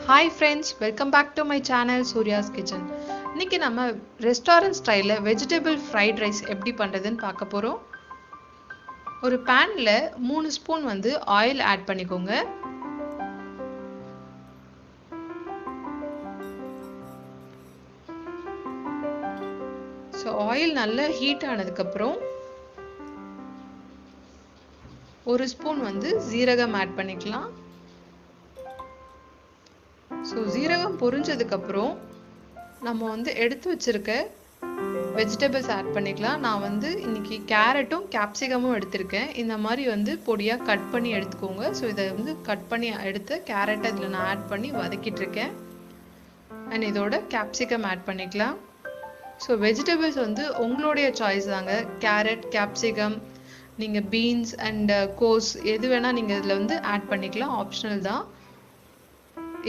Hi friends, welcome back to my channel Surya's Kitchen. இன்னைக்கு நம்ம restaurant ஸ்டைல்ல vegetable fried rice எப்படி பண்றதுன்னு பார்க்க போறோம். ஒரு panல 3 ஸ்பூன் ஆயில் ஆட் பண்ணிக்கோங்க. ஸோ ஆயில் நல்லா ஹீட் ஆனதுக்கு அப்புறம் 1 ஸ்பூன் ஜீரகம் ஆட் பண்ணிக்கலாம். ஸோ ஜீரகம் பொரிஞ்சதுக்கு அப்புறம் நம்ம எடுத்து வச்சிருக்க வெஜிடபிள்ஸ் ஆட் பண்ணிக்கலாம். நான் இன்னைக்கு கேரட்டும் கேப்சிகமும் எடுத்திருக்கேன். இந்த மாதிரி பொடியாக கட் பண்ணி எடுத்துக்கோங்க. ஸோ இதை கட் பண்ணி எடுத்து கேரட்டை இதில் நான் ஆட் பண்ணி வதக்கிட்டு இருக்கேன். அண்ட் இதோட கேப்சிகம் ஆட் பண்ணிக்கலாம். ஸோ வெஜிடபிள்ஸ் உங்களுடைய சாய்ஸ் தாங்க. கேரட், கேப்சிகம், நீங்கள் பீன்ஸ் அண்ட் கோஸ் எது வேணால் நீங்கள் இதில் ஆட் பண்ணிக்கலாம், ஆப்ஷனல் தான்.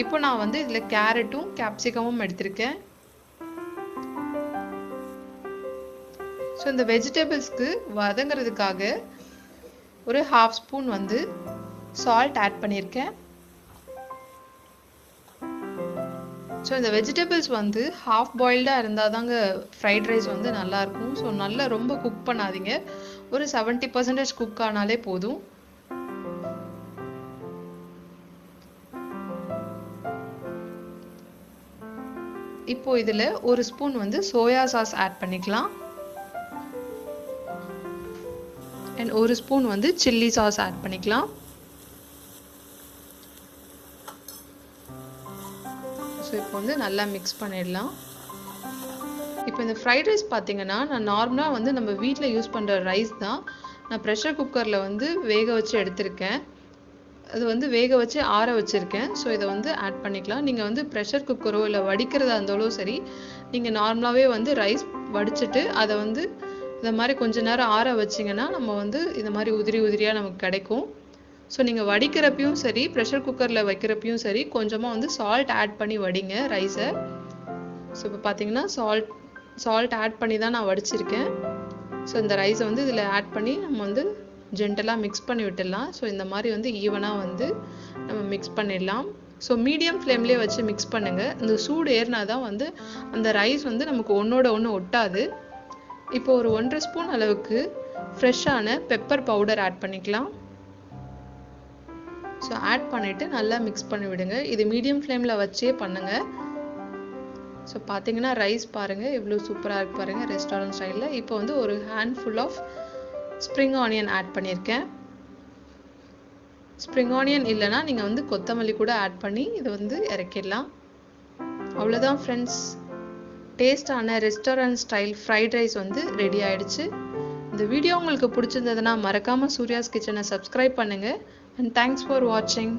இப்போ நான் இதில் கேரட்டும் கேப்சிகமும் எடுத்திருக்கேன். ஸோ இந்த வெஜிடபிள்ஸ்க்கு வதங்கிறதுக்காக ஒரு 1/2 ஸ்பூன் சால்ட் ஆட் பண்ணியிருக்கேன். ஸோ இந்த வெஜிடபிள்ஸ் ஹாஃப் பாயில்டாக இருந்தால் தாங்க ஃப்ரைட் ரைஸ் நல்லாயிருக்கும். ஸோ நல்லா ரொம்ப குக் பண்ணாதீங்க, ஒரு 70% குக் ஆனாலே போதும். இப்போ இதில் 1 ஸ்பூன் சோயா சாஸ் ஆட் பண்ணிக்கலாம். And 1 spoon chilli sauce add பண்ணிக்கலாம். ஸோ இப்போ நல்லா மிக்ஸ் பண்ணிடலாம். இப்போ இந்த ஃப்ரைட் ரைஸ் பார்த்தீங்கன்னா நான் நார்மலாக நம்ம வீட்டில் யூஸ் பண்ணுற ரைஸ் தான் நான் ப்ரெஷர் குக்கரில் வேக வச்சு எடுத்திருக்கேன். அது வேக வச்சு ஆற வச்சுருக்கேன். ஸோ இதை ஆட் பண்ணிக்கலாம். நீங்கள் ப்ரெஷர் குக்கரோ இல்லை வடிக்கிறதா இருந்தாலும் சரி, நீங்கள் நார்மலாகவே ரைஸ் வடிச்சிட்டு அதை இந்த மாதிரி கொஞ்ச நேரம் ஆற வச்சிங்கன்னா நம்ம இந்த மாதிரி உதிரி உதிரியாக நமக்கு கிடைக்கும். ஸோ நீங்கள் வடிக்கிறப்பையும் சரி, ப்ரெஷர் குக்கரில் வைக்கிறப்பையும் சரி, கொஞ்சமாக சால்ட் ஆட் பண்ணி வடிங்க ரைஸை. ஸோ இப்போ பார்த்தீங்கன்னா சால்ட் ஆட் பண்ணி தான் நான் வடிச்சிருக்கேன். ஸோ இந்த ரைஸை இதில் ஆட் பண்ணி நம்ம ஜென்டலாக மிக்ஸ் பண்ணி விட்டுடலாம். ஸோ இந்த மாதிரி ஈவனாக நம்ம மிக்ஸ் பண்ணிடலாம். ஸோ மீடியம் ஃப்ளேம்லேயே வச்சு மிக்ஸ் பண்ணுங்கள். இந்த சூடு ஏறினா தான் அந்த ரைஸ் நமக்கு ஒன்றோட ஒன்று ஒட்டாது. இப்போ ஒரு 1.5 ஸ்பூன் அளவுக்கு ஃப்ரெஷ்ஷான பெப்பர் பவுடர் ஆட் பண்ணிக்கலாம். ஸோ ஆட் பண்ணிவிட்டு நல்லா மிக்ஸ் பண்ணி விடுங்க. இது மீடியம் ஃப்ளேமில் வச்சே பண்ணுங்கள். ஸோ பார்த்தீங்கன்னா ரைஸ் பாருங்கள் எவ்வளோ சூப்பராக இருக்கு பாருங்கள், ரெஸ்டாரண்ட் ஸ்டைலில். இப்போ ஒரு handful of spring onion add பண்ணியிருக்கேன். ஸ்ப்ரிங் ஆனியன் இல்லைனா நீங்கள் கொத்தமல்லி கூட ஆட் பண்ணி இதை இறக்கிடலாம். அவ்வளோதான் ஃப்ரெண்ட்ஸ், டேஸ்டான restaurant style fried rice ready ஆயிடுச்சு. இந்த வீடியோ உங்களுக்கு பிடிச்சிருந்ததுன்னா மறக்காமல் சூர்யாஸ் கிச்சனை சப்ஸ்கிரைப் பண்ணுங்கள். அண்ட் தேங்க்ஸ் ஃபார் வாட்சிங்.